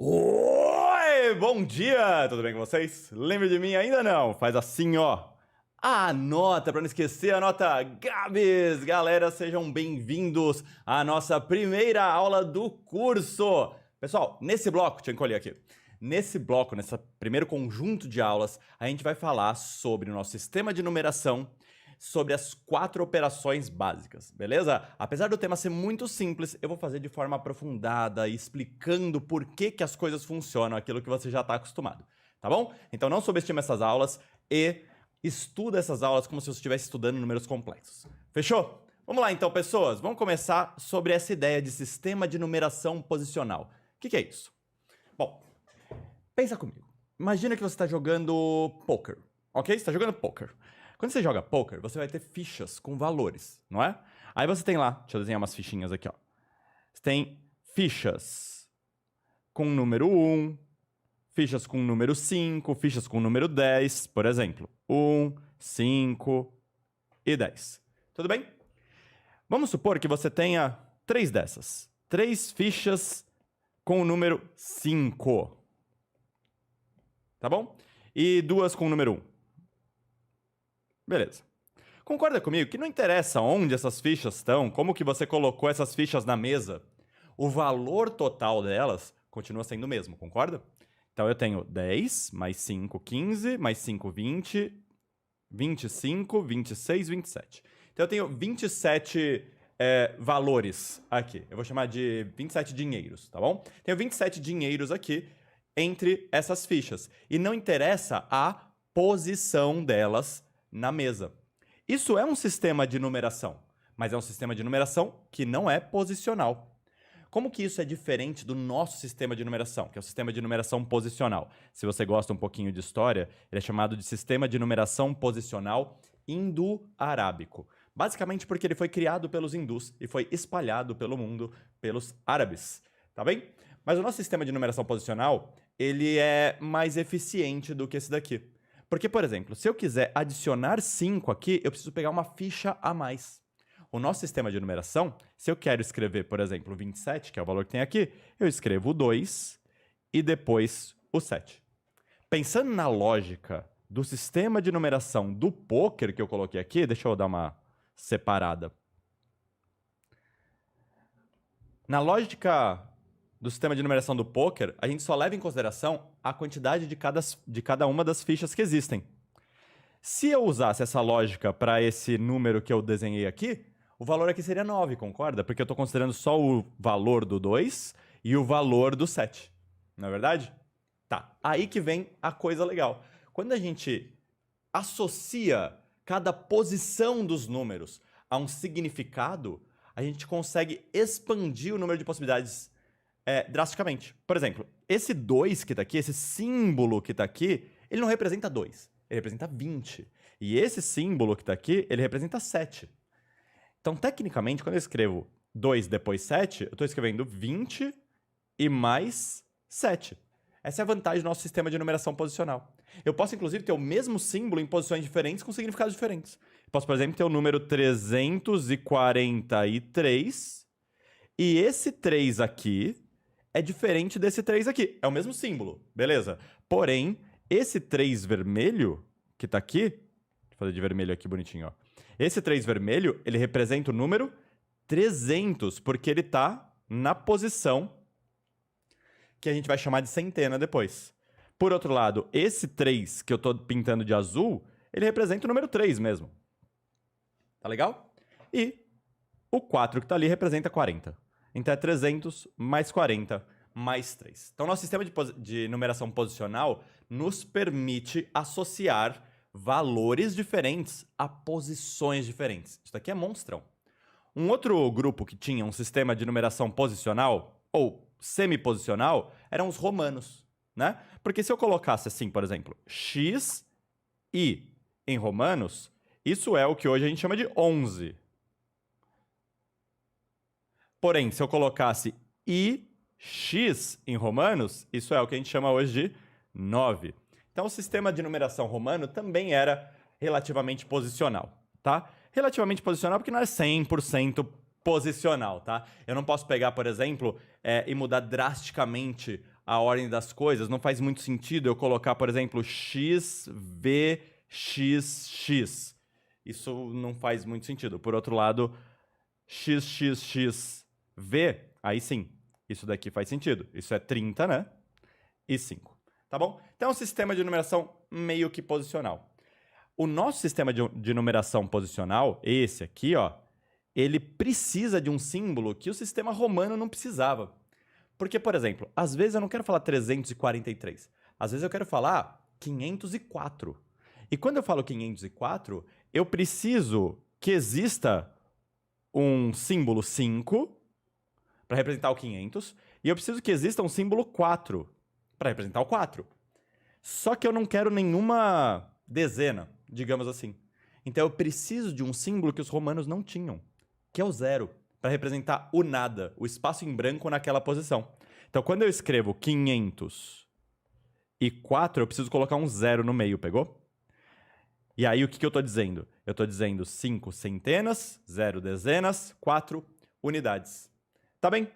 Oi, bom dia! Tudo bem com vocês? Lembra de mim? Ainda não? Faz assim, ó. Anota, para não esquecer, anota Gabs! Galera, sejam bem-vindos à nossa primeira aula do curso! Pessoal, nesse bloco, deixa eu encolher aqui. Nesse bloco, nesse primeiro conjunto de aulas, a gente vai falar sobre o nosso sistema de numeração, sobre as 4 operações básicas, beleza? Apesar do tema ser muito simples, eu vou fazer de forma aprofundada, explicando por que as coisas funcionam, aquilo que você já está acostumado, tá bom? Então não subestime essas aulas e estuda essas aulas como se você estivesse estudando números complexos. Fechou? Vamos lá então, pessoas. Vamos começar sobre essa ideia de sistema de numeração posicional. O que é isso? Bom, pensa comigo. Imagina que você está jogando poker, ok? Você está jogando poker. Quando você joga poker, você vai ter fichas com valores, não é? Aí você tem lá, deixa eu desenhar umas fichinhas aqui, ó. Você tem fichas com número 1, fichas com número 5, fichas com número 10, por exemplo. 1, 5 e 10. Tudo bem? Vamos supor que você tenha 3 dessas. 3 fichas com o número 5. Tá bom? E 2 com o número 1. Beleza. Concorda comigo que não interessa onde essas fichas estão, como que você colocou essas fichas na mesa, o valor total delas continua sendo o mesmo, concorda? Então eu tenho 10, mais 5, 15, mais 5, 20, 25, 26, 27. Então eu tenho 27 valores aqui. Eu vou chamar de 27 dinheiros, tá bom? Tenho 27 dinheiros aqui entre essas fichas. E não interessa a posição delas na mesa. Isso é um sistema de numeração, mas é um sistema de numeração que não é posicional. Como que isso é diferente do nosso sistema de numeração, que é o sistema de numeração posicional? Se você gosta um pouquinho de história, ele é chamado de sistema de numeração posicional indo-arábico. Basicamente porque ele foi criado pelos hindus e foi espalhado pelo mundo pelos árabes, tá bem? Mas o nosso sistema de numeração posicional, ele é mais eficiente do que esse daqui. Porque, por exemplo, se eu quiser adicionar 5 aqui, eu preciso pegar uma ficha a mais. O nosso sistema de numeração, se eu quero escrever, por exemplo, 27, que é o valor que tem aqui, eu escrevo o 2 e depois o 7. Pensando na lógica do sistema de numeração do poker que eu coloquei aqui, deixa eu dar uma separada. Na lógica do sistema de numeração do poker, a gente só leva em consideração a quantidade de cada uma das fichas que existem. Se eu usasse essa lógica para esse número que eu desenhei aqui, o valor aqui seria 9, concorda? Porque eu estou considerando só o valor do 2 e o valor do 7. Não é verdade? Tá, aí que vem a coisa legal. Quando a gente associa cada posição dos números a um significado, a gente consegue expandir o número de possibilidades drasticamente. Por exemplo, esse 2 que está aqui, esse símbolo que está aqui, ele não representa 2, ele representa 20. E esse símbolo que está aqui, ele representa 7. Então, tecnicamente, quando eu escrevo 2 depois 7, eu estou escrevendo 20 e mais 7. Essa é a vantagem do nosso sistema de numeração posicional. Eu posso, inclusive, ter o mesmo símbolo em posições diferentes com significados diferentes. Eu posso, por exemplo, ter o número 343 e esse 3 aqui é diferente desse 3 aqui. É o mesmo símbolo, beleza? Porém, esse 3 vermelho, que tá aqui, deixa eu fazer de vermelho aqui bonitinho, ó. Esse 3 vermelho, ele representa o número 300, porque ele tá na posição que a gente vai chamar de centena depois. Por outro lado, esse 3 que eu tô pintando de azul, ele representa o número 3 mesmo. Tá legal? E o 4 que tá ali representa 40. Então é 300 mais 40 mais 3. Então, nosso sistema de numeração posicional nos permite associar valores diferentes a posições diferentes. Isso daqui é monstrão. Um outro grupo que tinha um sistema de numeração posicional, ou semiposicional, eram os romanos, né? Porque se eu colocasse assim, por exemplo, x e em romanos, isso é o que hoje a gente chama de 11. Porém, se eu colocasse ix em romanos, isso é o que a gente chama hoje de 9. Então, o sistema de numeração romano também era relativamente posicional, tá? Relativamente posicional porque não é 100% posicional, tá? Eu não posso pegar, por exemplo, e mudar drasticamente a ordem das coisas. Não faz muito sentido eu colocar, por exemplo, x, v, x, x. Isso não faz muito sentido. Por outro lado, x, x, x, v, aí sim, isso daqui faz sentido. Isso é 30, né? E 5, tá bom? Então é um sistema de numeração meio que posicional. O nosso sistema de numeração posicional, esse aqui, ó, ele precisa de um símbolo que o sistema romano não precisava. Porque, por exemplo, às vezes eu não quero falar 343. Às vezes eu quero falar 504. E quando eu falo 504, eu preciso que exista um símbolo 5 para representar o 500 e eu preciso que exista um símbolo 4 para representar o 4. Só que eu não quero nenhuma dezena, digamos assim. Então eu preciso de um símbolo que os romanos não tinham, que é o 0, para representar o nada, o espaço em branco naquela posição. Então quando eu escrevo 504, eu preciso colocar um 0 no meio, pegou? E aí o que eu estou dizendo? Eu estou dizendo 5 centenas, 0 dezenas, 4 unidades. Tá bem?